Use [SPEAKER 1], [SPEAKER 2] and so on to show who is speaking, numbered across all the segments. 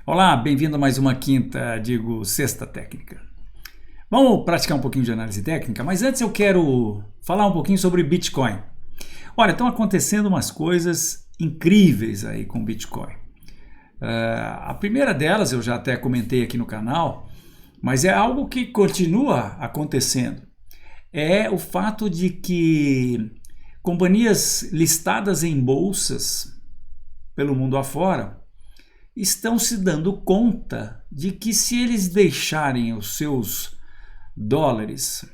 [SPEAKER 1] Olá, bem-vindo a mais uma sexta técnica. Vamos praticar um pouquinho de análise técnica, mas antes eu quero falar um pouquinho sobre Bitcoin. Olha, estão acontecendo umas coisas incríveis aí com Bitcoin. A primeira delas eu já até comentei aqui no canal, mas é algo que continua acontecendo. É o fato de que companhias listadas em bolsas pelo mundo afora estão se dando conta de que se eles deixarem os seus dólares,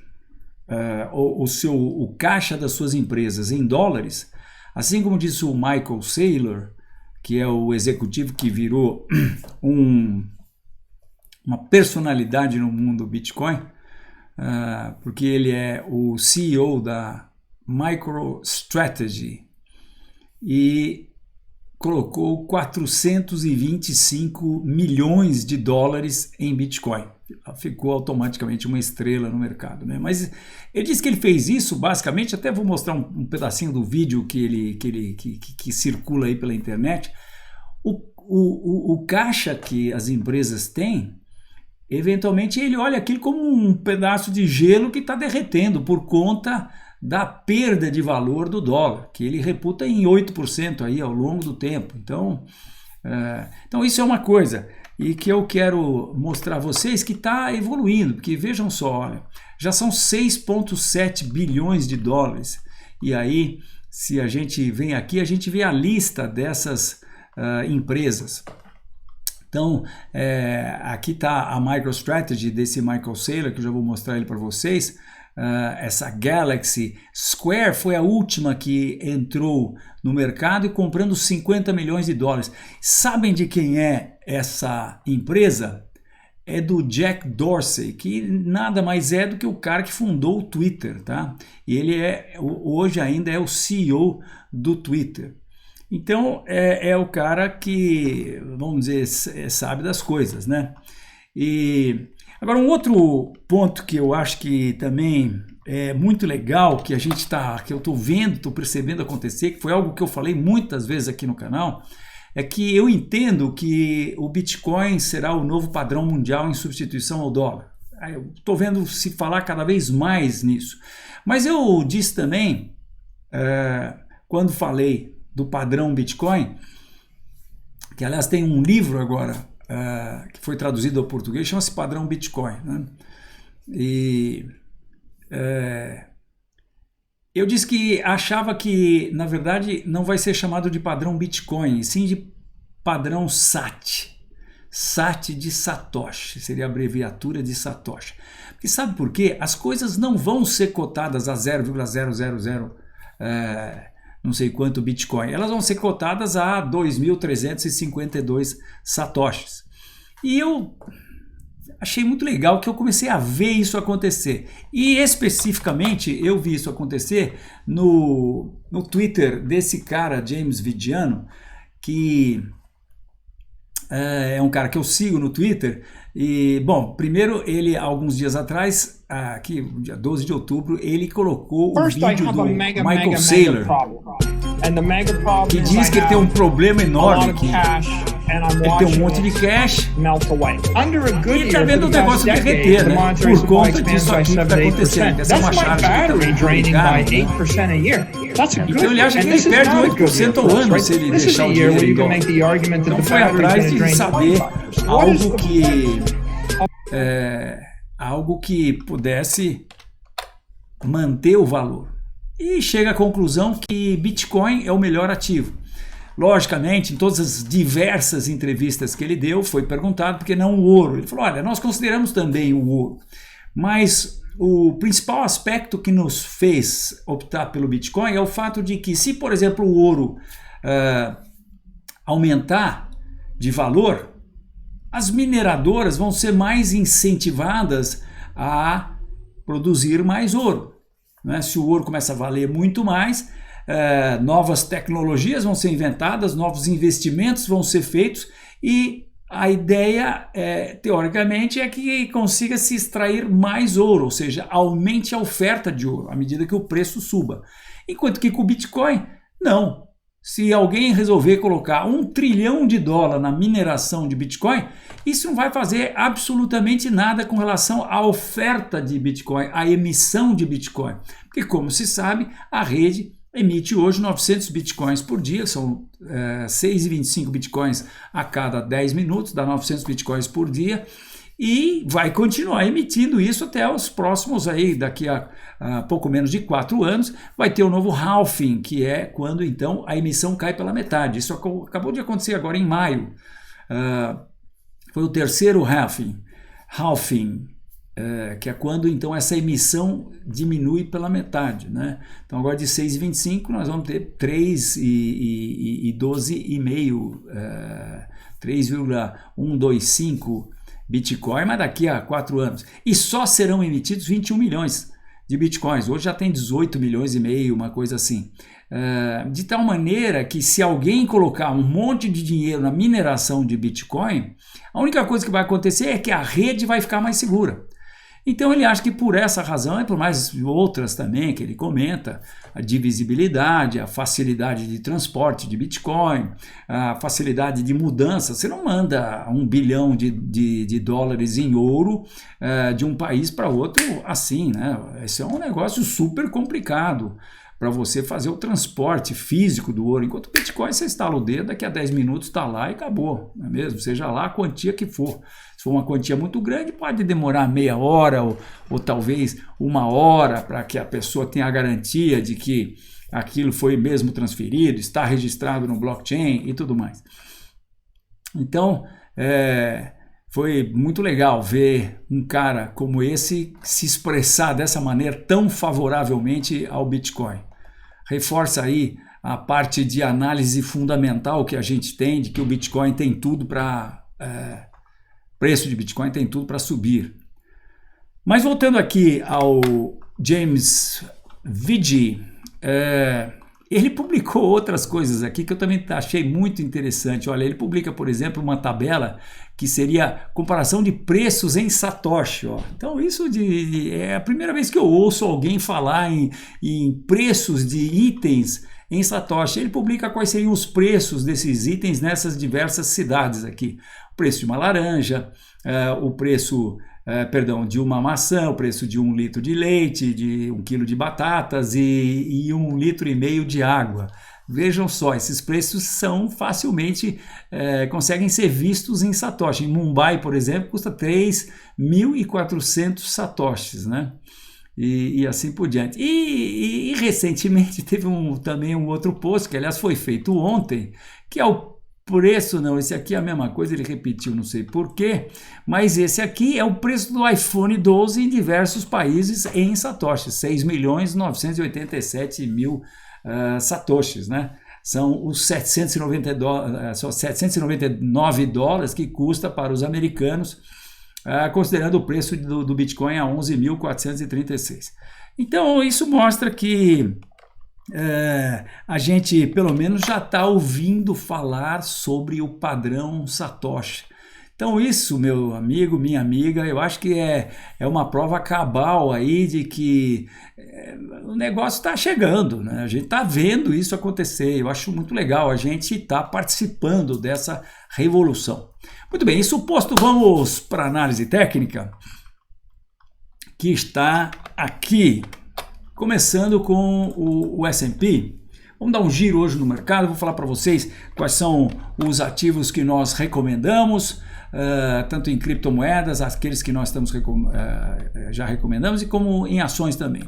[SPEAKER 1] o caixa das suas empresas em dólares, assim como disse o Michael Saylor, que é o executivo que virou uma personalidade no mundo Bitcoin, porque ele é o CEO da MicroStrategy e colocou 425 milhões de dólares em Bitcoin. Ficou automaticamente uma estrela no mercado, né? Mas ele disse que ele fez isso basicamente, até vou mostrar um pedacinho do vídeo que circula aí pela internet. O caixa que as empresas têm, eventualmente ele olha aquilo como um pedaço de gelo que está derretendo por conta da perda de valor do dólar, que ele reputa em 8% aí ao longo do tempo. Então isso é uma coisa e que eu quero mostrar a vocês que está evoluindo, porque vejam só, olha, já são 6,7 bilhões de dólares. E aí, se a gente vem aqui, a gente vê a lista dessas empresas. Então, aqui está a MicroStrategy desse Michael Saylor, que eu já vou mostrar ele para vocês. Essa Galaxy Square foi a última que entrou no mercado e comprando 50 milhões de dólares. Sabem de quem é essa empresa? É do Jack Dorsey, que nada mais é do que o cara que fundou o Twitter, tá? E ele hoje ainda é o CEO do Twitter. Então é o cara que, vamos dizer, sabe das coisas, né? E agora um outro ponto que eu acho que também é muito legal, que eu estou vendo, estou percebendo acontecer, que foi algo que eu falei muitas vezes aqui no canal, é que eu entendo que o Bitcoin será o novo padrão mundial em substituição ao dólar. Eu estou vendo se falar cada vez mais nisso. Mas eu disse também, quando falei do padrão Bitcoin, que aliás tem um livro agora, que foi traduzido ao português, chama-se Padrão Bitcoin, né? E eu disse que achava que, na verdade, não vai ser chamado de padrão Bitcoin, e sim de padrão SAT. SAT de Satoshi, seria a abreviatura de Satoshi. Porque sabe por quê? As coisas não vão ser cotadas a 0,000 não sei quanto Bitcoin. Elas vão ser cotadas a 2.352 satoshis. E eu achei muito legal que eu comecei a ver isso acontecer. E especificamente eu vi isso acontecer no Twitter desse cara, James Vidiano, que é um cara que eu sigo no Twitter. E, bom, primeiro ele, alguns dias atrás, aqui, dia 12 de outubro, ele colocou o vídeo do Michael Saylor, que diz que ele tem um problema enorme, que ele tem um monte de cash e está vendo o negócio derreter, né? Por conta disso aqui que está acontecendo. Essa é uma charge que está então ele acha que ele perde 8% ao ano se ele deixar o dinheiro em dólar. Então foi atrás de saber algo que pudesse manter o valor. E chega à conclusão que Bitcoin é o melhor ativo. Logicamente, em todas as diversas entrevistas que ele deu, foi perguntado por que não o ouro. Ele falou, olha, nós consideramos também o ouro, mas o principal aspecto que nos fez optar pelo Bitcoin é o fato de que, se, por exemplo, o ouro aumentar de valor, as mineradoras vão ser mais incentivadas a produzir mais ouro, né? Se o ouro começa a valer muito mais, novas tecnologias vão ser inventadas, novos investimentos vão ser feitos e a ideia, teoricamente, é que consiga se extrair mais ouro, ou seja, aumente a oferta de ouro à medida que o preço suba. Enquanto que com o Bitcoin, não. se alguém resolver colocar $1 trilhão na mineração de Bitcoin, isso não vai fazer absolutamente nada com relação à oferta de Bitcoin, à emissão de Bitcoin. Porque, como se sabe, a rede emite hoje 900 Bitcoins por dia, são 6,25 Bitcoins a cada 10 minutos, dá 900 Bitcoins por dia, e vai continuar emitindo isso até os próximos aí, daqui a pouco menos de 4 anos, vai ter o novo halving, que é quando então a emissão cai pela metade. Isso acabou de acontecer agora em maio. Foi o terceiro halving, que é quando então essa emissão diminui pela metade, né? Então agora de 6,25 nós vamos ter 3,12,5, 3,125 Bitcoin, mas daqui a 4 anos. E só serão emitidos 21 milhões de Bitcoins. Hoje já tem 18 milhões e meio, uma coisa assim. De tal maneira que se alguém colocar um monte de dinheiro na mineração de Bitcoin, a única coisa que vai acontecer é que a rede vai ficar mais segura. Então ele acha que por essa razão e por mais outras também que ele comenta, a divisibilidade, a facilidade de transporte de Bitcoin, a facilidade de mudança. Você não manda $1 bilhão de dólares em ouro de um país para outro assim, né? Esse é um negócio super complicado para você fazer o transporte físico do ouro. Enquanto o Bitcoin, você estala o dedo, daqui a 10 minutos está lá e acabou, não é mesmo? Seja lá a quantia que for. Se for uma quantia muito grande, pode demorar meia hora ou talvez 1 hora para que a pessoa tenha a garantia de que aquilo foi mesmo transferido, está registrado no blockchain e tudo mais. Então, foi muito legal ver um cara como esse se expressar dessa maneira tão favoravelmente ao Bitcoin. Reforça aí a parte de análise fundamental que a gente tem, de que o Bitcoin tem tudo para... preço de Bitcoin tem tudo para subir. Mas voltando aqui ao James Vidge, ele publicou outras coisas aqui que eu também achei muito interessante. Olha, ele publica, por exemplo, uma tabela que seria comparação de preços em Satoshi. Ó. Então isso é a primeira vez que eu ouço alguém falar em preços de itens em Satoshi. Ele publica quais seriam os preços desses itens nessas diversas cidades aqui. O preço de uma laranja, o preço de uma maçã, o preço de 1 litro de leite, de 1 quilo de batatas e 1,5 litro de água. Vejam só, esses preços são facilmente, conseguem ser vistos em Satoshi. Em Mumbai, por exemplo, custa 3.400 Satoshis, né? E assim por diante. E recentemente teve também um outro post, que aliás foi feito ontem, que é o preço, não, esse aqui é a mesma coisa, ele repetiu, não sei porquê, mas esse aqui é o preço do iPhone 12 em diversos países em Satoshi, 6.987.000 Satoshis, né? São os 799 dólares que custa para os americanos, considerando o preço do Bitcoin a 11.436. Então, isso mostra que a gente, pelo menos, já está ouvindo falar sobre o padrão Satoshi. Então isso, meu amigo, minha amiga, eu acho que é uma prova cabal aí de que o negócio está chegando, né? A gente está vendo isso acontecer. Eu acho muito legal a gente estar participando dessa revolução. Muito bem, isso posto, vamos para a análise técnica, que está aqui, começando com o S&P. Vamos dar um giro hoje no mercado, vou falar para vocês quais são os ativos que nós recomendamos, tanto em criptomoedas, aqueles que nós já recomendamos, e como em ações também.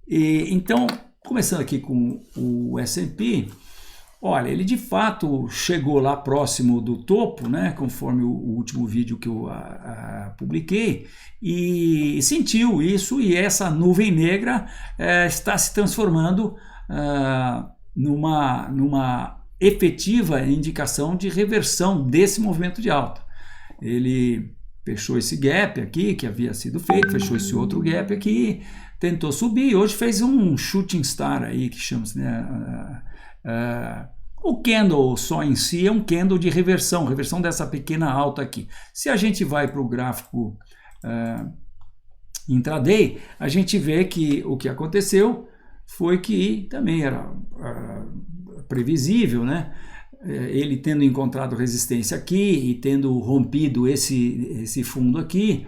[SPEAKER 1] Então, começando aqui com o S&P, olha, ele de fato chegou lá próximo do topo, né, conforme o último vídeo que eu publiquei, e sentiu isso, e essa nuvem negra está se transformando numa efetiva indicação de reversão desse movimento de alta. Ele fechou esse gap aqui que havia sido feito, fechou esse outro gap aqui, tentou subir, hoje fez um shooting star aí que chama-se, né? O candle só em si é um candle de reversão dessa pequena alta aqui. Se a gente vai para o gráfico intraday, a gente vê que o que aconteceu foi que também previsível, né? Ele tendo encontrado resistência aqui e tendo rompido esse fundo aqui,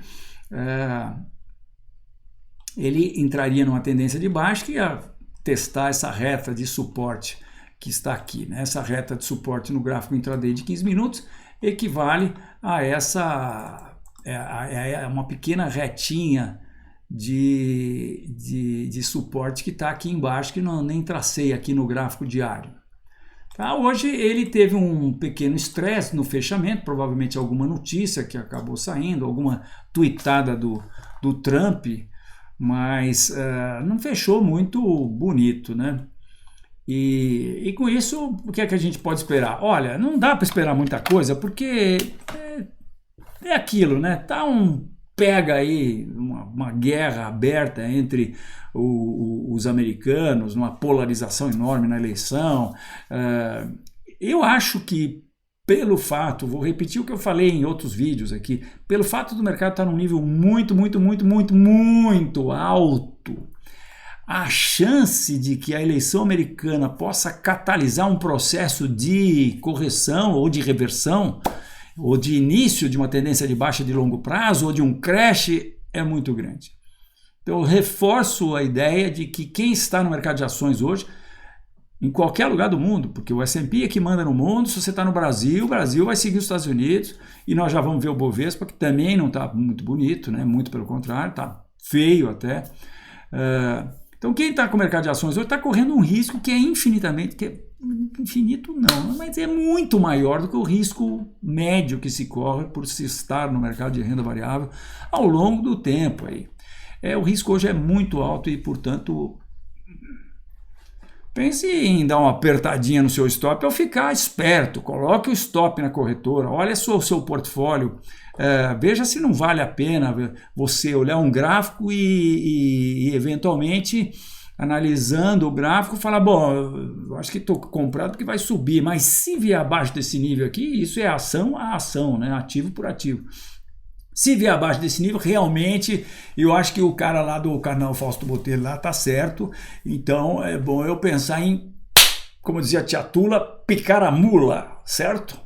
[SPEAKER 1] ele entraria numa tendência de baixa que ia testar essa reta de suporte que está aqui, né? Essa reta de suporte no gráfico intraday de 15 minutos equivale a uma pequena retinha de suporte que está aqui embaixo, que nem tracei aqui no gráfico diário. Tá, hoje ele teve um pequeno estresse no fechamento, provavelmente alguma notícia que acabou saindo, alguma tweetada do Trump, mas não fechou muito bonito, né? E com isso, o que é que a gente pode esperar? Olha, não dá para esperar muita coisa, porque é aquilo, né? Tá pega aí uma guerra aberta entre os americanos, uma polarização enorme na eleição. Eu acho que pelo fato, vou repetir o que eu falei em outros vídeos aqui, pelo fato do mercado estar num nível muito alto, a chance de que a eleição americana possa catalisar um processo de correção ou de reversão, ou de início de uma tendência de baixa de longo prazo, ou de um crash, é muito grande. Então eu reforço a ideia de que quem está no mercado de ações hoje, em qualquer lugar do mundo, porque o S&P é que manda no mundo, se você está no Brasil, o Brasil vai seguir os Estados Unidos, e nós já vamos ver o Bovespa, que também não está muito bonito, né? Muito pelo contrário, está feio até. Então quem está com o mercado de ações hoje está correndo um risco que é infinito não, mas é muito maior do que o risco médio que se corre por se estar no mercado de renda variável ao longo do tempo aí. O risco hoje é muito alto e, portanto, pense em dar uma apertadinha no seu stop ou ficar esperto. Coloque o stop na corretora, olha o seu portfólio, veja se não vale a pena você olhar um gráfico e eventualmente, analisando o gráfico, falar, bom, eu acho que estou comprado porque vai subir, mas se vier abaixo desse nível aqui, isso é ação a ação, né? Ativo por ativo. Se vier abaixo desse nível, realmente, eu acho que o cara lá do canal Fausto Botelho lá tá certo. Então, é bom eu pensar em, como dizia a tia Tula, picar a mula, certo?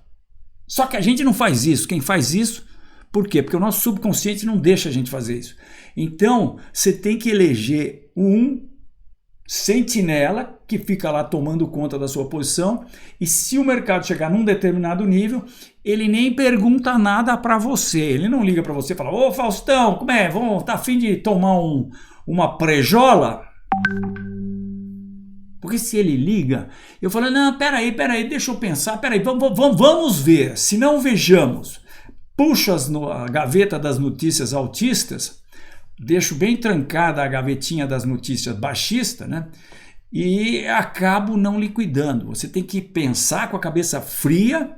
[SPEAKER 1] Só que a gente não faz isso. Quem faz isso, por quê? Porque o nosso subconsciente não deixa a gente fazer isso. Então, você tem que eleger um sentinela que fica lá tomando conta da sua posição, e se o mercado chegar num determinado nível, ele nem pergunta nada para você, ele não liga para você e fala, ô Faustão, como é, tá a fim de tomar uma prejola? Porque se ele liga, eu falo, não, peraí, deixa eu pensar, peraí, vamos ver, se não vejamos, puxo a gaveta das notícias altistas, deixo bem trancada a gavetinha das notícias baixistas, né? E acabo não liquidando. Você tem que pensar com a cabeça fria,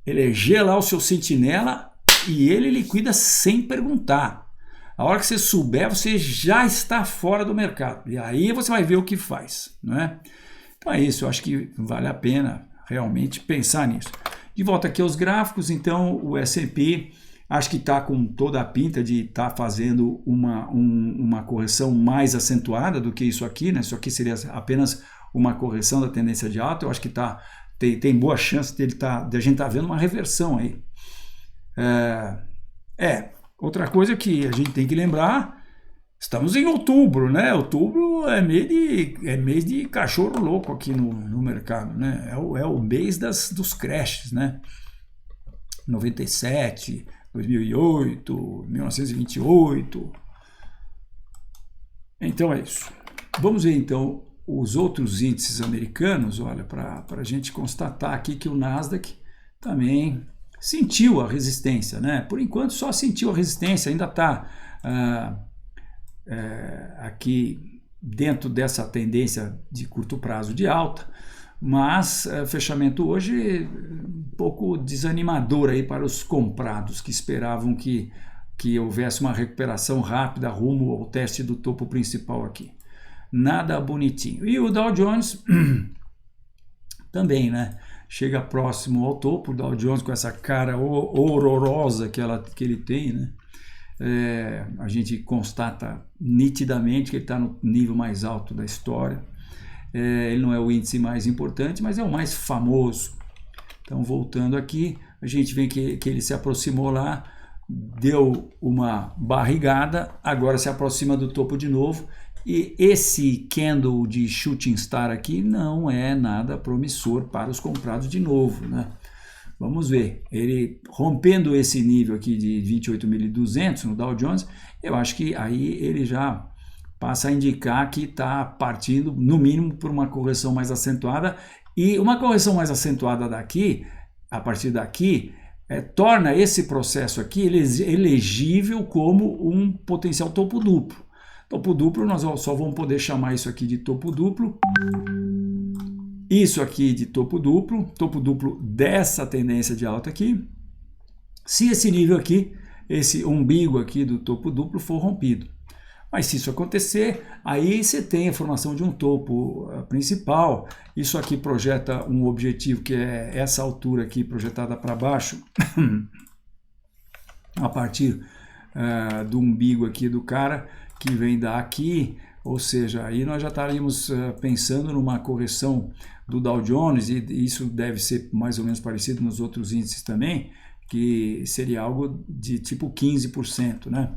[SPEAKER 1] eleger lá o seu sentinela e ele liquida sem perguntar. A hora que você souber, você já está fora do mercado. E aí você vai ver o que faz, né? Então é isso, eu acho que vale a pena realmente pensar nisso. De volta aqui aos gráficos, então o S&P acho que está com toda a pinta de estar fazendo uma correção mais acentuada do que isso aqui, né? Isso aqui seria apenas uma correção da tendência de alta. Eu acho que tem boa chance de a gente estar vendo uma reversão aí. Outra coisa que a gente tem que lembrar, estamos em outubro, né? Outubro é mês de cachorro louco aqui no mercado, né? É o mês dos crashes, né? 97, 2008, 1928. Então é isso. Vamos ver então os outros índices americanos, olha, para a gente constatar aqui que o Nasdaq também sentiu a resistência, né? Por enquanto só sentiu a resistência, ainda está aqui dentro dessa tendência de curto prazo de alta, mas fechamento hoje um pouco desanimador aí para os comprados que esperavam que houvesse uma recuperação rápida rumo ao teste do topo principal aqui. Nada bonitinho. E o Dow Jones também, né? Chega próximo ao topo, o Dow Jones com essa cara horrorosa que ele tem, né? A gente constata nitidamente que ele está no nível mais alto da história. Ele não é o índice mais importante, mas é o mais famoso. Então, voltando aqui, a gente vê que ele se aproximou lá, deu uma barrigada, agora se aproxima do topo de novo. E esse candle de shooting star aqui não é nada promissor para os comprados de novo, né? Vamos ver, ele rompendo esse nível aqui de 28.200 no Dow Jones, eu acho que aí ele já passa a indicar que está partindo, no mínimo, por uma correção mais acentuada. E uma correção mais acentuada daqui, a partir daqui, torna esse processo aqui elegível como um potencial topo duplo. Topo duplo, nós só vamos poder chamar isso aqui de topo duplo. Isso aqui de topo duplo dessa tendência de alta aqui. Se esse nível aqui, esse umbigo aqui do topo duplo for rompido. Mas se isso acontecer, aí você tem a formação de um topo principal. Isso aqui projeta um objetivo que é essa altura aqui projetada para baixo, a partir do umbigo aqui do cara, que vem daqui. Ou seja, aí nós já estaríamos pensando numa correção do Dow Jones, e isso deve ser mais ou menos parecido nos outros índices também, que seria algo de tipo 15%, né?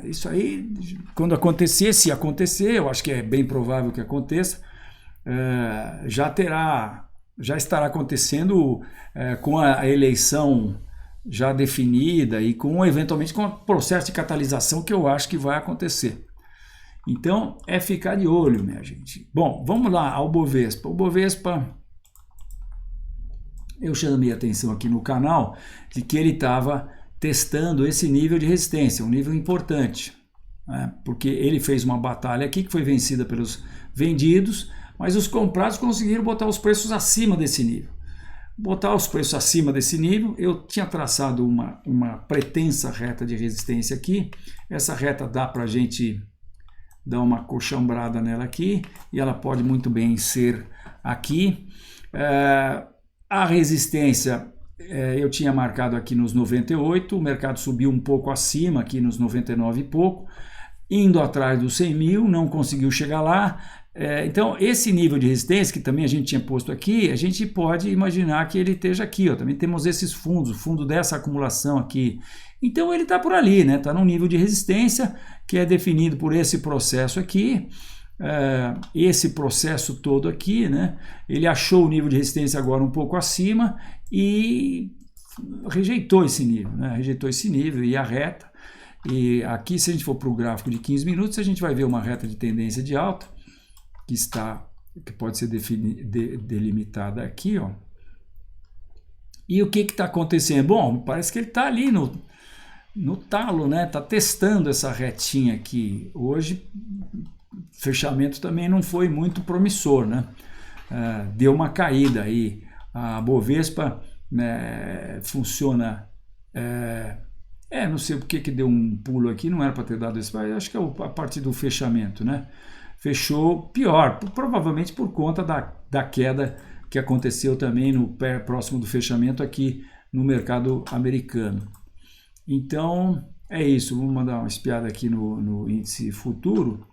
[SPEAKER 1] Isso aí, quando acontecer, se acontecer, eu acho que é bem provável que aconteça, já estará acontecendo com a eleição já definida e eventualmente com o processo de catalisação que eu acho que vai acontecer. Então, é ficar de olho, minha gente. Bom, vamos lá ao Bovespa. O Bovespa, eu chamei a atenção aqui no canal de que ele estava testando esse nível de resistência, um nível importante, né? Porque ele fez uma batalha aqui que foi vencida pelos vendidos, mas os comprados conseguiram botar os preços acima desse nível. Botar os preços acima desse nível, eu tinha traçado uma pretensa reta de resistência aqui. Essa reta dá para a gente dar uma coxambrada nela aqui, e ela pode muito bem ser aqui. A resistência eu tinha marcado aqui nos 98, o mercado subiu um pouco acima aqui nos 99 e pouco, indo atrás dos 100 mil, não conseguiu chegar lá. Então esse nível de resistência que também a gente tinha posto aqui, a gente pode imaginar que ele esteja aqui, ó. Também temos esses fundos, o fundo dessa acumulação aqui. Então ele está por ali, né? Está num nível de resistência que é definido por esse processo aqui. Esse processo todo aqui, né? Ele achou o nível de resistência agora um pouco acima e rejeitou esse nível, né? Rejeitou esse nível e a reta. E aqui, se a gente for para o gráfico de 15 minutos, a gente vai ver uma reta de tendência de alta que pode ser delimitada aqui, ó. E o que está acontecendo? Bom, parece que ele está ali no talo, né? Está testando essa retinha aqui. Hoje, fechamento também não foi muito promissor, né? Deu uma caída aí. A Bovespa, né, funciona... não sei por que deu um pulo aqui, não era para ter dado esse... Acho que é a partir do fechamento, né? Fechou pior, provavelmente por conta da queda que aconteceu também próximo do fechamento aqui no mercado americano. Então, é isso. Vamos mandar uma espiada aqui no índice futuro.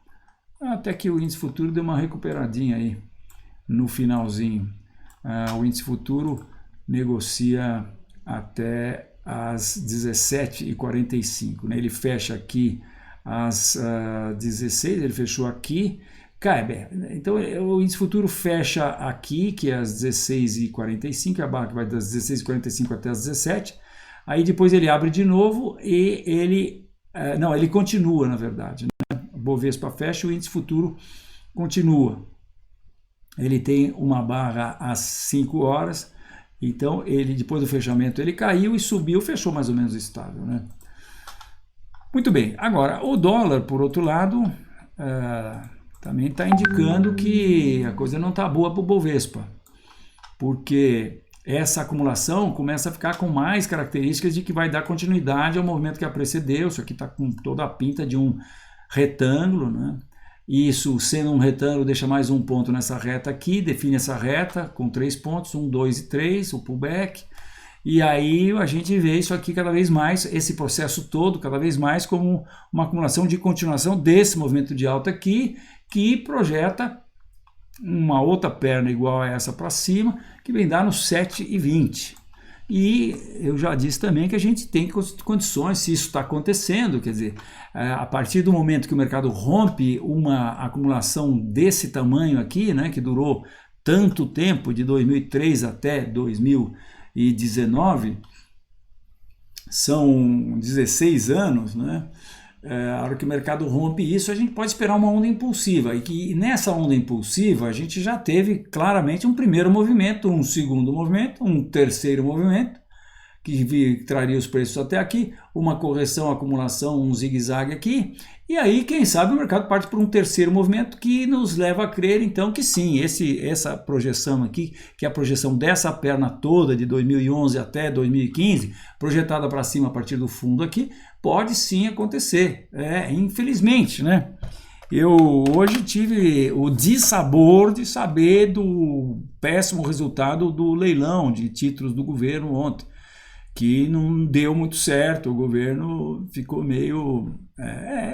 [SPEAKER 1] Até que o índice futuro deu uma recuperadinha aí no finalzinho. O índice futuro negocia até às 17h45, né? Ele fecha aqui às 16, ele fechou aqui. Então o índice futuro fecha aqui, que é às 16h45, a barra que vai das 16h45 até as 17. Aí depois ele abre de novo e ele continua, na verdade, né? O Bovespa fecha, o índice futuro continua. Ele tem uma barra às 5 horas, então ele, depois do fechamento, ele caiu e subiu, fechou mais ou menos estável, né? Muito bem, agora o dólar, por outro lado, também está indicando que a coisa não está boa para o Bovespa, porque essa acumulação começa a ficar com mais características de que vai dar continuidade ao movimento que a precedeu. Isso aqui está com toda a pinta de um retângulo, né? Isso, sendo um retângulo, deixa mais um ponto nessa reta aqui, define essa reta com 3 pontos, 1, 2 e 3, o pullback. E aí a gente vê isso aqui cada vez mais, esse processo todo, cada vez mais como uma acumulação de continuação desse movimento de alta aqui, que projeta uma outra perna igual a essa para cima, que vem dar no 7,20. E eu já disse também que a gente tem condições, se isso está acontecendo, quer dizer, a partir do momento que o mercado rompe uma acumulação desse tamanho aqui, né, que durou tanto tempo, de 2003 até 2019, são 16 anos, né? A hora que o mercado rompe isso, a gente pode esperar uma onda impulsiva, e que nessa onda impulsiva a gente já teve claramente um primeiro movimento, um segundo movimento, um terceiro movimento, que traria os preços até aqui, uma correção, acumulação, um zigue-zague aqui, e aí, quem sabe, o mercado parte por um terceiro movimento que nos leva a crer, então, que sim, essa projeção aqui, que é a projeção dessa perna toda, de 2011 até 2015, projetada para cima a partir do fundo aqui, pode sim acontecer, infelizmente, né? Eu hoje tive o dissabor de saber do péssimo resultado do leilão de títulos do governo ontem, que não deu muito certo, o governo ficou meio...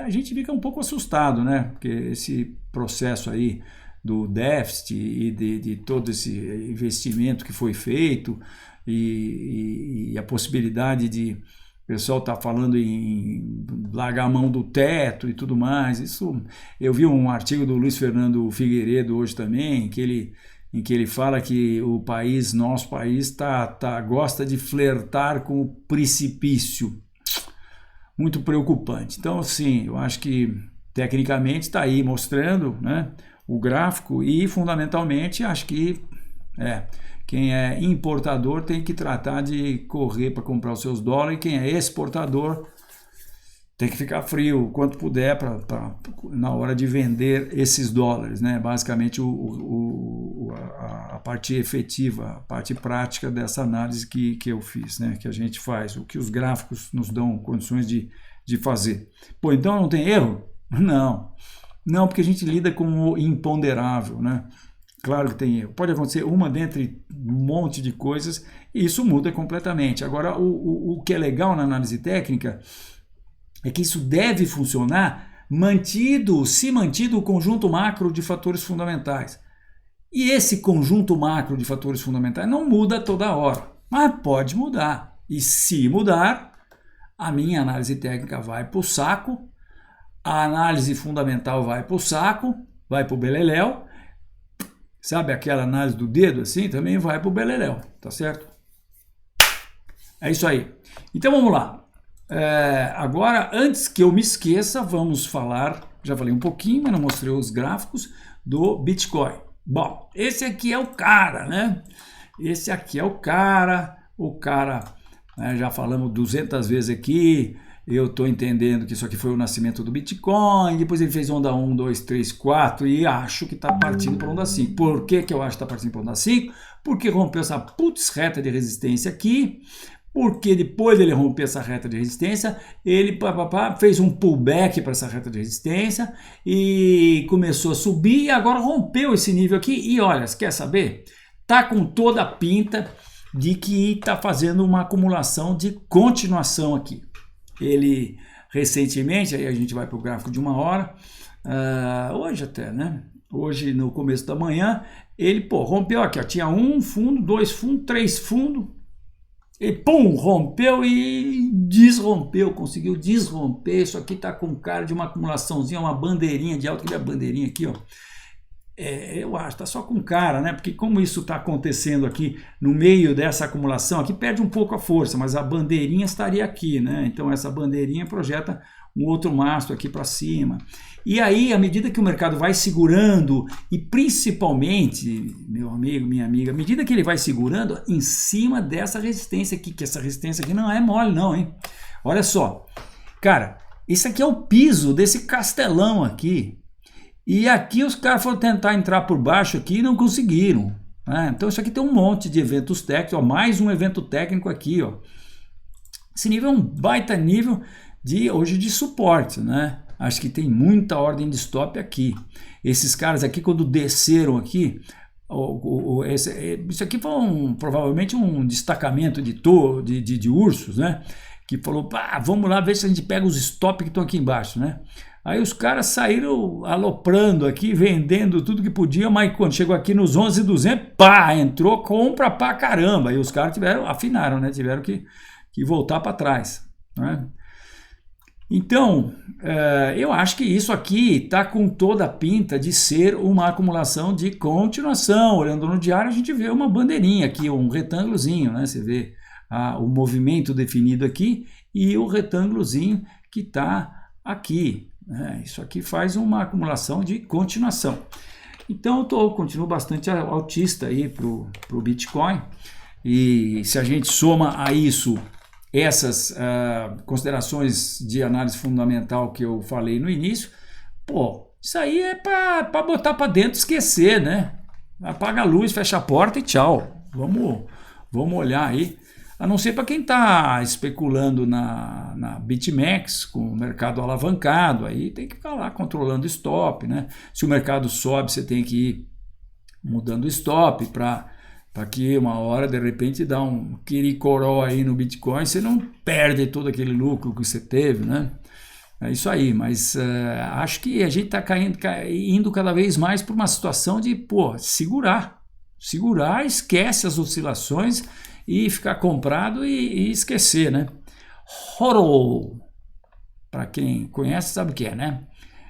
[SPEAKER 1] a gente fica um pouco assustado, né? Porque esse processo aí do déficit e de todo esse investimento que foi feito e a possibilidade de o pessoal tá falando em largar a mão do teto e tudo mais. Isso, eu vi um artigo do Luiz Fernando Figueiredo hoje também, em que ele fala que o país, nosso país, gosta de flertar com o precipício. Muito preocupante. Então, assim, eu acho que tecnicamente está aí mostrando, né, o gráfico e, fundamentalmente, acho que quem é importador tem que tratar de correr para comprar os seus dólares, e quem é exportador tem que ficar frio o quanto puder na hora de vender esses dólares, né? Basicamente a parte efetiva, a parte prática dessa análise que eu fiz, né? Que a gente faz, o que os gráficos nos dão condições de fazer. Pô, então não tem erro? Não, porque a gente lida com o imponderável, né? Claro que tem erro. Pode acontecer uma dentre um monte de coisas e isso muda completamente. Agora, o que é legal na análise técnica é que isso deve funcionar se mantido o conjunto macro de fatores fundamentais. E esse conjunto macro de fatores fundamentais não muda toda hora, mas pode mudar. E se mudar, a minha análise técnica vai para o saco, a análise fundamental vai para o saco, vai para o beleléu. Sabe aquela análise do dedo assim? Também vai para o beleléu, tá certo? É isso aí. Então vamos lá. Agora, antes que eu me esqueça, vamos falar, já falei um pouquinho, mas não mostrei os gráficos do Bitcoin. Bom, esse aqui é o cara, né? Esse aqui é o cara, né, já falamos 200 vezes aqui, eu estou entendendo que isso aqui foi o nascimento do Bitcoin, depois ele fez onda 1, 2, 3, 4 e acho que está partindo para onda 5. Por que eu acho que está partindo para onda 5? Porque rompeu essa reta de resistência aqui, porque depois dele romper essa reta de resistência, ele fez um pullback para essa reta de resistência e começou a subir e agora rompeu esse nível aqui e olha, você quer saber? Tá com toda a pinta de que está fazendo uma acumulação de continuação aqui. Ele recentemente, aí a gente vai para o gráfico de 1 hora, hoje até, né? Hoje no começo da manhã, ele rompeu aqui, ó, tinha 1 fundo, 2 fundos, 3 fundos, e pum, rompeu e desrompeu, conseguiu desromper. Isso aqui está com cara de uma acumulaçãozinha, uma bandeirinha de alta, que é a bandeirinha aqui, ó. Eu acho, está só com cara, né? Porque como isso está acontecendo aqui no meio dessa acumulação, aqui perde um pouco a força, mas a bandeirinha estaria aqui, né? Então essa bandeirinha projeta um outro mastro aqui para cima. E aí, à medida que o mercado vai segurando, e principalmente, meu amigo, minha amiga, à medida que ele vai segurando em cima dessa resistência aqui, que essa resistência aqui não é mole não, hein? Olha só, cara, isso aqui é o piso desse castelão aqui. E aqui os caras foram tentar entrar por baixo aqui e não conseguiram, né? Então isso aqui tem um monte de eventos técnicos, ó, mais um evento técnico aqui, ó. Esse nível é um baita nível hoje de suporte, né? Acho que tem muita ordem de stop aqui. Esses caras aqui, quando desceram aqui, isso aqui foi provavelmente um destacamento de ursos, né? Que falou, vamos lá ver se a gente pega os stop que estão aqui embaixo, né? Aí os caras saíram aloprando aqui, vendendo tudo que podia, mas quando chegou aqui nos 11.200, pá, entrou compra pra caramba. Aí os caras afinaram, né? Tiveram que voltar para trás, né? Então, eu acho que isso aqui está com toda a pinta de ser uma acumulação de continuação. Olhando no diário, a gente vê uma bandeirinha aqui, um retângulozinho, né? Você vê o movimento definido aqui e o retângulozinho que está aqui, né? Isso aqui faz uma acumulação de continuação. Então, eu continuo bastante altista aí para o Bitcoin. E se a gente soma a isso essas considerações de análise fundamental que eu falei no início, pô, isso aí é para botar para dentro e esquecer, né? Apaga a luz, fecha a porta e tchau. Vamos olhar aí. A não ser para quem está especulando na BitMEX, com o mercado alavancado, aí tem que ficar lá controlando o stop, né? Se o mercado sobe, você tem que ir mudando o stop para que uma hora, de repente, dá um quiricoró aí no Bitcoin, você não perde todo aquele lucro que você teve, né? É isso aí, mas acho que a gente está indo cada vez mais para uma situação de, pô, segurar, esquece as oscilações e ficar comprado e esquecer, né? HODL, para quem conhece sabe o que é, né?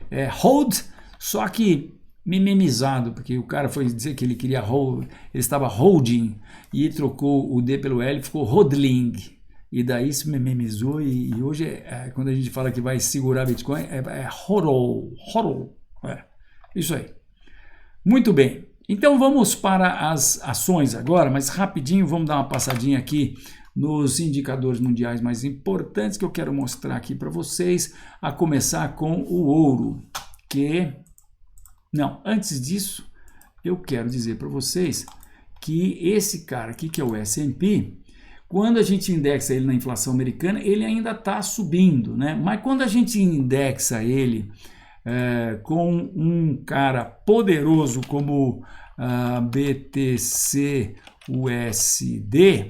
[SPEAKER 1] É hold, só que mimimizado, porque o cara foi dizer que ele queria hold, ele estava holding e trocou o D pelo L, ficou hodling, e daí se mimimizou e hoje quando a gente fala que vai segurar Bitcoin é HODL, isso aí. Muito bem, então vamos para as ações agora, mas rapidinho vamos dar uma passadinha aqui nos indicadores mundiais mais importantes que eu quero mostrar aqui para vocês, a começar com o ouro, Não, antes disso, eu quero dizer para vocês que esse cara aqui, que é o S&P, quando a gente indexa ele na inflação americana, ele ainda está subindo, né? Mas quando a gente indexa ele com um cara poderoso como a BTC USD,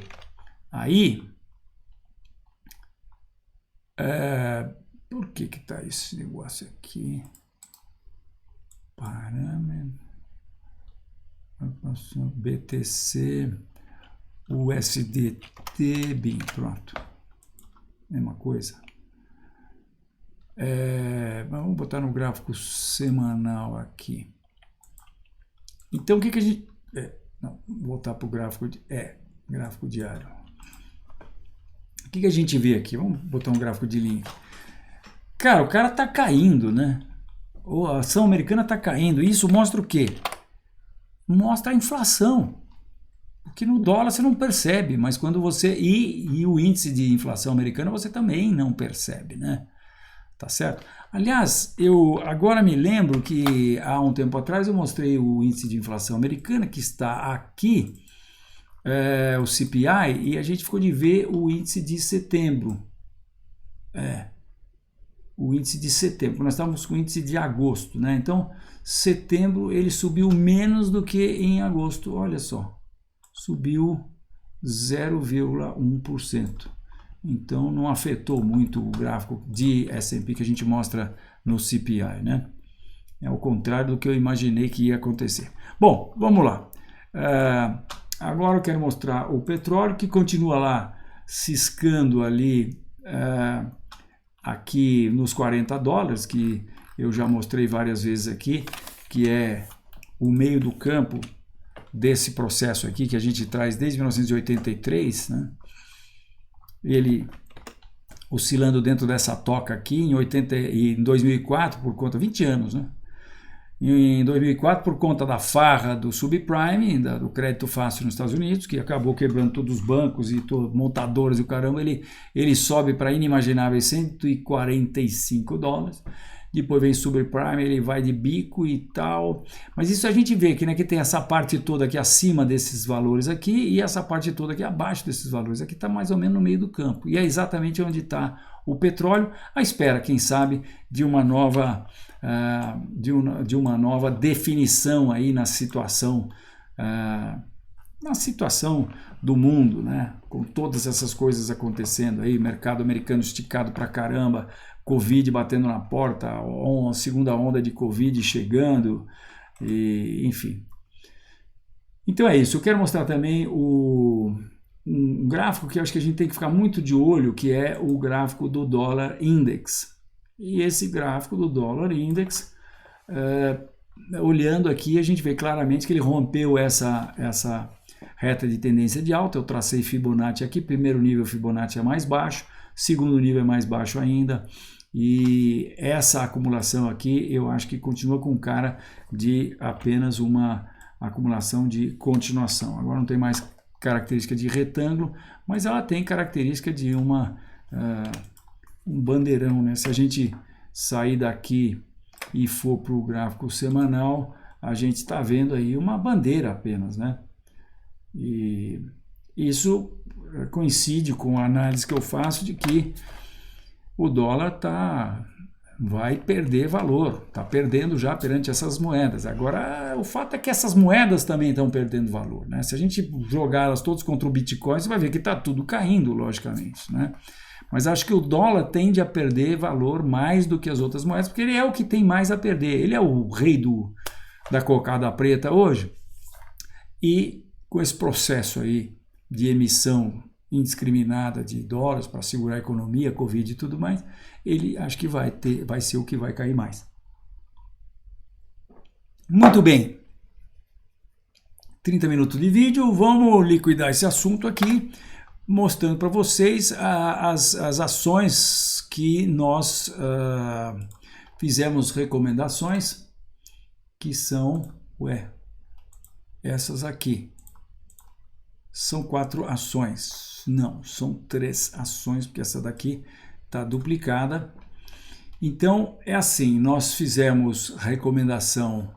[SPEAKER 1] aí, por que está esse negócio aqui? Parâmetro, BTC, USDT, bem, pronto, mesma coisa. Vamos botar no gráfico semanal aqui. Então, o que a gente... não, voltar para o gráfico, gráfico diário. O que a gente vê aqui? Vamos botar um gráfico de linha. Cara, o cara tá caindo, né? A ação americana está caindo. Isso mostra o quê? Mostra a inflação. Porque no dólar você não percebe, mas quando você... E o índice de inflação americana você também não percebe, né? Tá certo? Aliás, eu agora me lembro que há um tempo atrás eu mostrei o índice de inflação americana, que está aqui, o CPI, e a gente ficou de ver o índice de setembro. O índice de setembro, nós estávamos com o índice de agosto, né? Então, setembro ele subiu menos do que em agosto, olha só, subiu 0,1%. Então, não afetou muito o gráfico de S&P que a gente mostra no CPI, né? É o contrário do que eu imaginei que ia acontecer. Bom, vamos lá. Agora eu quero mostrar o petróleo, que continua lá ciscando ali... aqui nos $40, que eu já mostrei várias vezes aqui, que é o meio do campo desse processo aqui, que a gente traz desde 1983, né? Ele oscilando dentro dessa toca aqui em 2004, por conta, 20 anos, né? Em 2004, por conta da farra do subprime, do crédito fácil nos Estados Unidos, que acabou quebrando todos os bancos e montadoras e o caramba, ele sobe para inimagináveis $145. Depois vem subprime, ele vai de bico e tal. Mas isso a gente vê aqui, né, que tem essa parte toda aqui acima desses valores aqui e essa parte toda aqui abaixo desses valores. Aqui está mais ou menos no meio do campo. E é exatamente onde está o petróleo, à espera, quem sabe, de uma nova definição aí na situação na situação do mundo, né? Com todas essas coisas acontecendo aí, mercado americano esticado pra caramba, Covid batendo na porta, a segunda onda de Covid chegando, e, enfim. Então é isso, eu quero mostrar também um gráfico que eu acho que a gente tem que ficar muito de olho, que é o gráfico do dólar index. E esse gráfico do dólar index, olhando aqui, a gente vê claramente que ele rompeu essa reta de tendência de alta. Eu tracei Fibonacci aqui, primeiro nível Fibonacci é mais baixo, segundo nível é mais baixo ainda, e essa acumulação aqui eu acho que continua com cara de apenas uma acumulação de continuação. Agora não tem mais característica de retângulo, mas ela tem característica de um bandeirão, né? Se a gente sair daqui e for para o gráfico semanal, a gente está vendo aí uma bandeira apenas, né? E isso coincide com a análise que eu faço de que o dólar vai perder valor, está perdendo já perante essas moedas. Agora, o fato é que essas moedas também estão perdendo valor, né? Se a gente jogar elas todas contra o Bitcoin, você vai ver que está tudo caindo, logicamente, né? Mas acho que o dólar tende a perder valor mais do que as outras moedas, porque ele é o que tem mais a perder. Ele é o rei da cocada preta hoje. E com esse processo aí de emissão indiscriminada de dólares para segurar a economia, Covid e tudo mais, ele acho que vai ser o que vai cair mais. Muito bem. 30 minutos de vídeo, vamos liquidar esse assunto aqui, mostrando para vocês as ações que nós fizemos recomendações, que são, essas aqui. São 4 ações. Não, são 3 ações, porque essa daqui está duplicada. Então, é assim, nós fizemos recomendação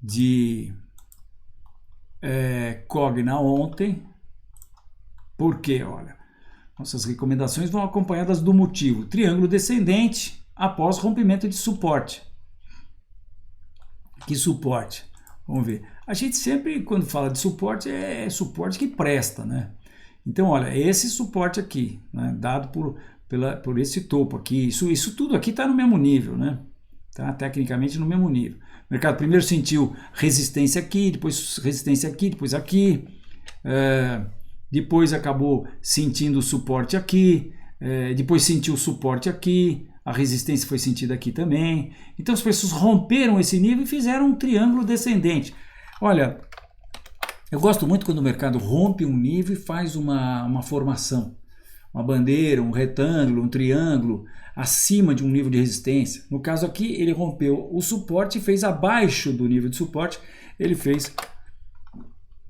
[SPEAKER 1] de Cogna ontem. Por quê? Olha, nossas recomendações vão acompanhadas do motivo. Triângulo descendente após rompimento de suporte. Que suporte? Vamos ver. A gente sempre, quando fala de suporte, é suporte que presta, né? Então, olha, esse suporte aqui, né, dado por esse topo aqui, isso tudo aqui está no mesmo nível, né? Tá tecnicamente no mesmo nível. O mercado primeiro sentiu resistência aqui, depois resistência aqui, depois aqui, depois acabou sentindo suporte aqui, depois sentiu suporte aqui, a resistência foi sentida aqui também. Então, os preços romperam esse nível e fizeram um triângulo descendente. Olha, eu gosto muito quando o mercado rompe um nível e faz uma formação, uma bandeira, um retângulo, um triângulo, acima de um nível de resistência. No caso aqui, ele rompeu o suporte e fez abaixo do nível de suporte, ele fez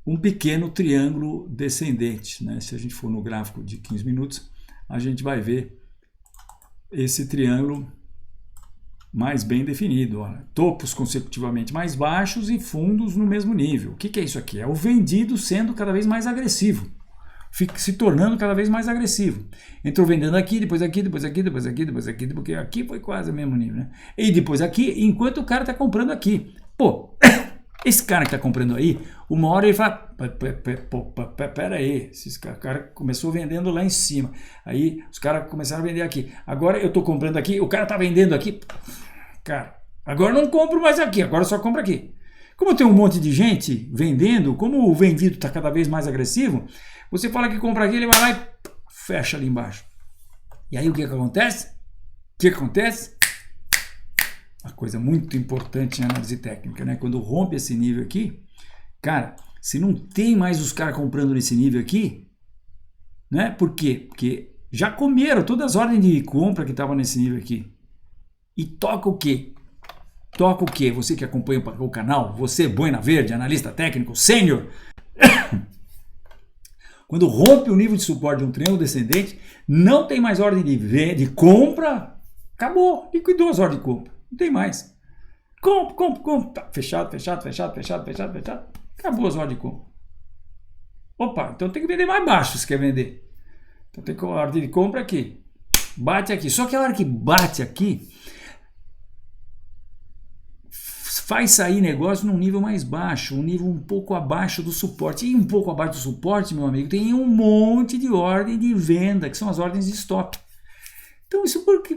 [SPEAKER 1] um pequeno triângulo descendente, né? Se a gente for no gráfico de 15 minutos, a gente vai ver esse triângulo mais bem definido. Olha, topos consecutivamente mais baixos e fundos no mesmo nível. O que é isso aqui? É o vendido sendo cada vez mais agressivo, se tornando cada vez mais agressivo. Entrou vendendo aqui, depois aqui, depois aqui, depois aqui, depois aqui, porque aqui foi quase o mesmo nível, né? E depois aqui, enquanto o cara está comprando aqui. Pô, esse cara que está comprando aí, uma hora ele fala, pera aí, esse cara começou vendendo lá em cima, aí os caras começaram a vender aqui, agora eu estou comprando aqui, o cara está vendendo aqui, cara, agora não compro mais aqui, agora só compro aqui. Como tem um monte de gente vendendo, como o vendido está cada vez mais agressivo, você fala que compra aqui, ele vai lá e fecha ali embaixo. E aí o que acontece? Uma coisa muito importante em análise técnica, né? Quando rompe esse nível aqui, cara, se não tem mais os caras comprando nesse nível aqui, né? Por quê? Porque já comeram todas as ordens de compra que estavam nesse nível aqui. E toca o quê? Toca o quê? Você que acompanha o canal, você, Boina Verde, analista técnico, sênior. Quando rompe o nível de suporte de um triângulo descendente, não tem mais ordem de compra, acabou, liquidou as ordens de compra. Não tem mais. Compra. Tá, fechado. Acabou as ordens de compra. Opa, então tem que vender mais baixo se quer vender. Então tem que a ordem de compra aqui. Bate aqui. Só que a hora que bate aqui, faz sair negócio num nível mais baixo, um nível um pouco abaixo do suporte. E um pouco abaixo do suporte, meu amigo, tem um monte de ordem de venda, que são as ordens de estoque. Então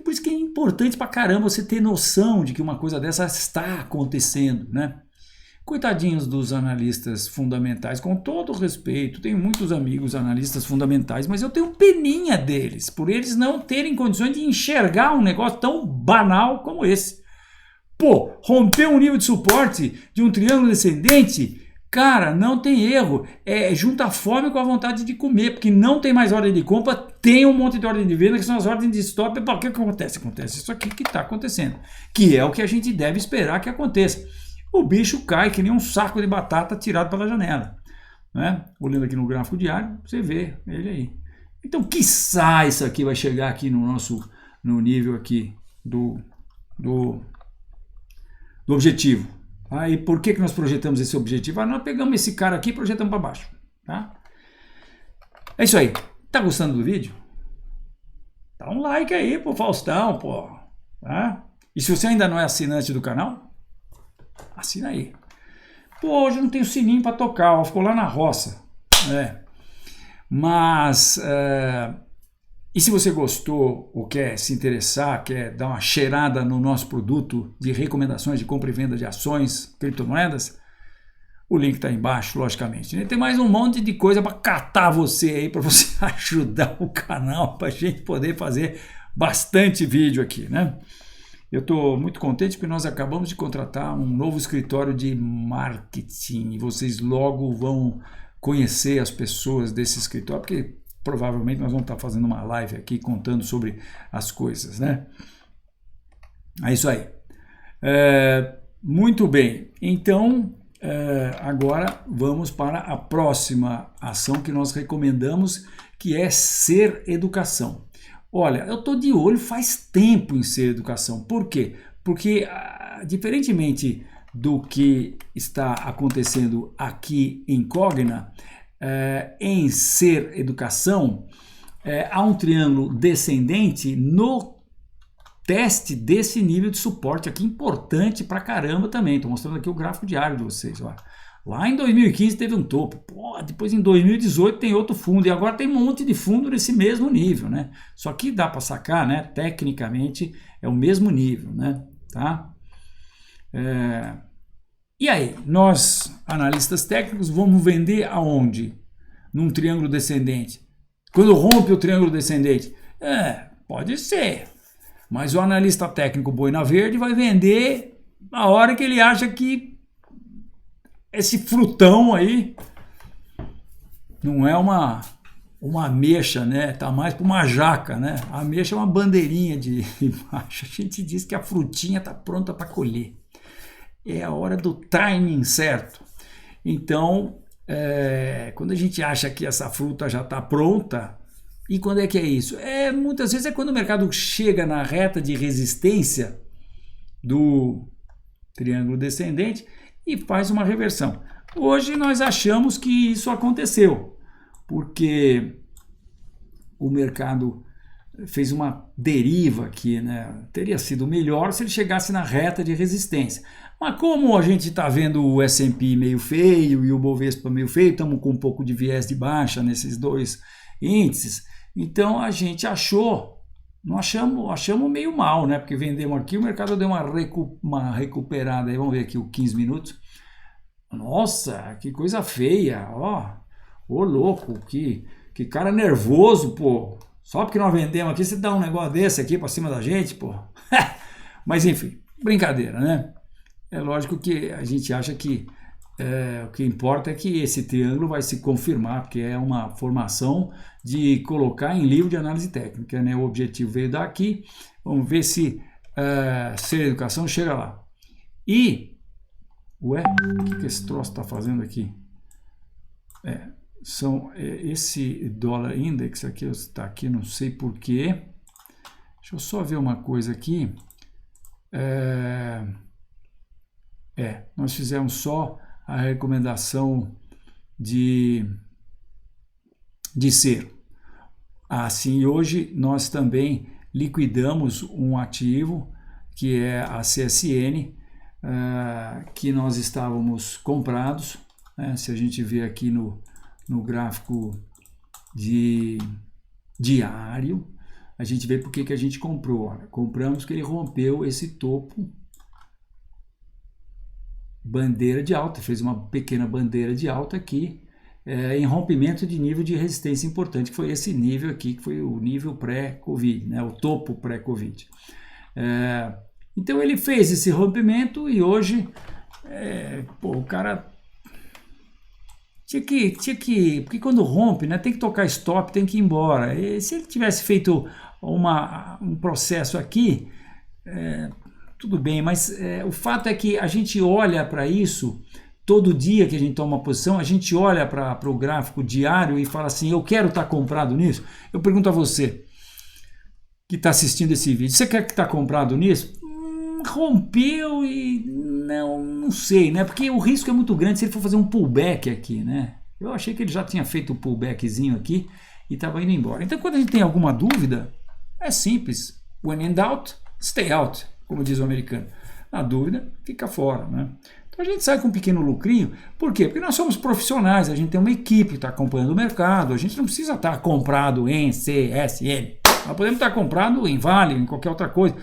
[SPEAKER 1] por isso que é importante pra caramba você ter noção de que uma coisa dessa está acontecendo, né? Coitadinhos dos analistas fundamentais, com todo respeito, tenho muitos amigos analistas fundamentais, mas eu tenho peninha deles, por eles não terem condições de enxergar um negócio tão banal como esse. Pô, romper um nível de suporte de um triângulo descendente, cara, não tem erro, junta a fome com a vontade de comer, porque não tem mais ordem de compra, tem um monte de ordem de venda, que são as ordens de stop. O que acontece? Acontece isso aqui que está acontecendo, que é o que a gente deve esperar que aconteça. O bicho cai que nem um saco de batata tirado pela janela, né? Olhando aqui no gráfico diário, você vê ele aí. Então, quiçá isso aqui vai chegar aqui no nível aqui do objetivo. Aí, por que nós projetamos esse objetivo? Nós pegamos esse cara aqui e projetamos para baixo, tá? É isso aí. Tá gostando do vídeo? Dá um like aí pro Faustão, pô. Tá? E se você ainda não é assinante do canal, assina aí. Pô, hoje eu não tenho sininho para tocar, ó, ficou lá na roça. Mas, e se você gostou ou quer se interessar, quer dar uma cheirada no nosso produto de recomendações de compra e venda de ações, criptomoedas, o link está aí embaixo, logicamente. Tem mais um monte de coisa para catar você aí, para você ajudar o canal, para a gente poder fazer bastante vídeo aqui, né? Eu estou muito contente porque nós acabamos de contratar um novo escritório de marketing e vocês logo vão conhecer as pessoas desse escritório, porque provavelmente nós vamos estar fazendo uma live aqui contando sobre as coisas, né? É isso aí. Muito bem. Então, agora vamos para a próxima ação que nós recomendamos, que é Ser Educação. Olha, eu estou de olho faz tempo em Ser Educação. Por quê? Porque, diferentemente do que está acontecendo aqui em Cogna, em Ser Educação, há um triângulo descendente no teste desse nível de suporte aqui, importante pra caramba também. Estou mostrando aqui o gráfico diário de vocês. Ó. Lá em 2015 teve um topo, pô, depois em 2018 tem outro fundo, e agora tem um monte de fundo nesse mesmo nível, né? Só que dá para sacar, né? Tecnicamente é o mesmo nível, né? Tá? E aí, nós, analistas técnicos, vamos vender aonde? Num triângulo descendente. Quando rompe o triângulo descendente? Pode ser. Mas o analista técnico boina verde vai vender a hora que ele acha que esse frutão aí não é uma ameixa, né? Tá mais para uma jaca, né? A ameixa é uma bandeirinha de baixo. A gente diz que a frutinha tá pronta para colher. É a hora do timing certo. Então, quando a gente acha que essa fruta já está pronta, e quando é que é isso? Muitas vezes é quando o mercado chega na reta de resistência do triângulo descendente e faz uma reversão. Hoje nós achamos que isso aconteceu, porque o mercado fez uma deriva aqui, né? Teria sido melhor se ele chegasse na reta de resistência. Mas como a gente está vendo o S&P meio feio e o Bovespa meio feio, estamos com um pouco de viés de baixa nesses dois índices, então a gente achamos meio mal, né? Porque vendemos aqui, o mercado deu uma recuperada, aí vamos ver aqui o 15 minutos. Nossa, que coisa feia, ô louco, que cara nervoso, pô. Só porque nós vendemos aqui, você dá um negócio desse aqui pra cima da gente, pô. Mas enfim, brincadeira, né? É lógico que a gente acha que o que importa é que esse triângulo vai se confirmar, porque é uma formação de colocar em livro de análise técnica, né? O objetivo veio daqui, vamos ver se Ser Educação chega lá. E, o que esse troço está fazendo aqui? Esse dólar index aqui está aqui, não sei porquê. Deixa eu só ver uma coisa aqui. Nós fizemos só a recomendação de ser. Assim, hoje nós também liquidamos um ativo que é a CSN, que nós estávamos comprados, né? Se a gente vê aqui no gráfico diário, a gente vê por que a gente comprou. Olha, compramos que ele rompeu esse topo, bandeira de alta, fez uma pequena bandeira de alta aqui, em rompimento de nível de resistência importante, que foi esse nível aqui, que foi o nível pré-Covid, né? O topo pré-Covid. Então ele fez esse rompimento e hoje, o cara tinha que, porque quando rompe, né, tem que tocar stop, tem que ir embora. E se ele tivesse feito um processo aqui, tudo bem, mas o fato é que a gente olha para isso, todo dia que a gente toma uma posição, a gente olha para o gráfico diário e fala assim, eu quero estar comprado nisso. Eu pergunto a você que está assistindo esse vídeo, você quer estar comprado nisso? Rompeu e não sei, né? Porque o risco é muito grande se ele for fazer um pullback aqui, né? Eu achei que ele já tinha feito o pullbackzinho aqui e estava indo embora. Então, quando a gente tem alguma dúvida, é simples. When in doubt, stay out, como diz o americano. Na dúvida, fica fora, né? Então, a gente sai com um pequeno lucrinho. Por quê? Porque nós somos profissionais, a gente tem uma equipe que está acompanhando o mercado, a gente não precisa estar comprado em CSN. Nós podemos estar comprado em Vale, em qualquer outra coisa.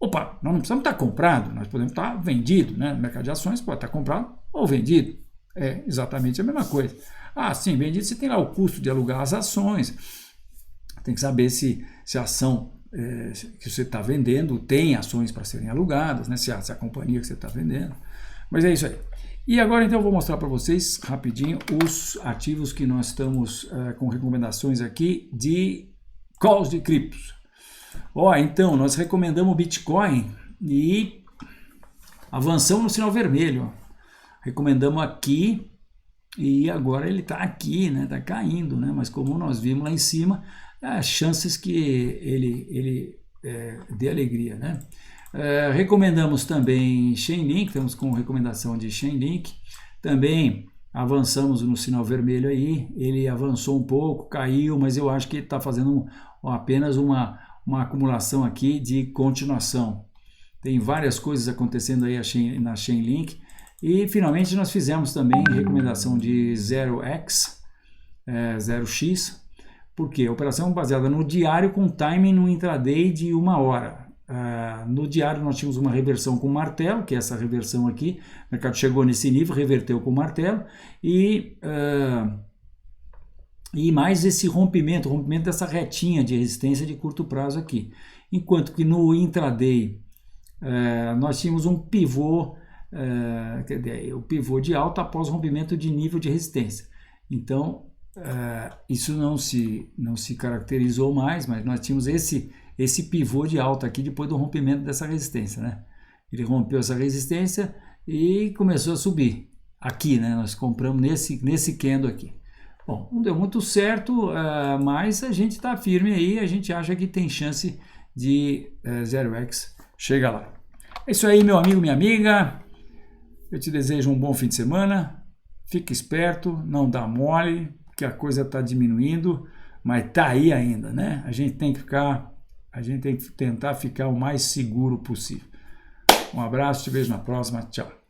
[SPEAKER 1] Opa, nós não precisamos estar comprado, nós podemos estar vendido, né? No mercado de ações pode estar comprado ou vendido. É exatamente a mesma coisa. Ah, sim, vendido, você tem lá o custo de alugar as ações. Tem que saber se a ação que você está vendendo tem ações para serem alugadas, né? Se a companhia que você está vendendo. Mas é isso aí. E agora então eu vou mostrar para vocês rapidinho os ativos que nós estamos com recomendações aqui de calls de criptos. Então, nós recomendamos o Bitcoin e avançamos no sinal vermelho. Recomendamos aqui e agora ele está aqui, né? Está caindo, né? Mas como nós vimos lá em cima, as chances que ele dê alegria, né? Recomendamos também Chainlink, estamos com recomendação de Chainlink. Também avançamos no sinal vermelho aí, ele avançou um pouco, caiu, mas eu acho que ele está fazendo apenas uma acumulação aqui de continuação. Tem várias coisas acontecendo aí na Chainlink. E finalmente nós fizemos também recomendação de 0x, 0x, porque a operação baseada no diário com timing no intraday de 1 hora. No diário nós tínhamos uma reversão com martelo, que é essa reversão aqui, o mercado chegou nesse nível, reverteu com martelo, e mais esse rompimento dessa retinha de resistência de curto prazo aqui. Enquanto que no intraday nós tínhamos um pivô, o pivô de alta após rompimento de nível de resistência. Então, isso não se caracterizou mais, mas nós tínhamos esse pivô de alta aqui depois do rompimento dessa resistência, né? Ele rompeu essa resistência e começou a subir. Aqui, né? Nós compramos nesse candle aqui. Bom, não deu muito certo, mas a gente está firme aí, a gente acha que tem chance de 0x chega lá. É isso aí, meu amigo, minha amiga. Eu te desejo um bom fim de semana. Fique esperto, não dá mole, que a coisa está diminuindo, mas está aí ainda, né? A gente tem que tentar ficar o mais seguro possível. Um abraço, te vejo na próxima. Tchau.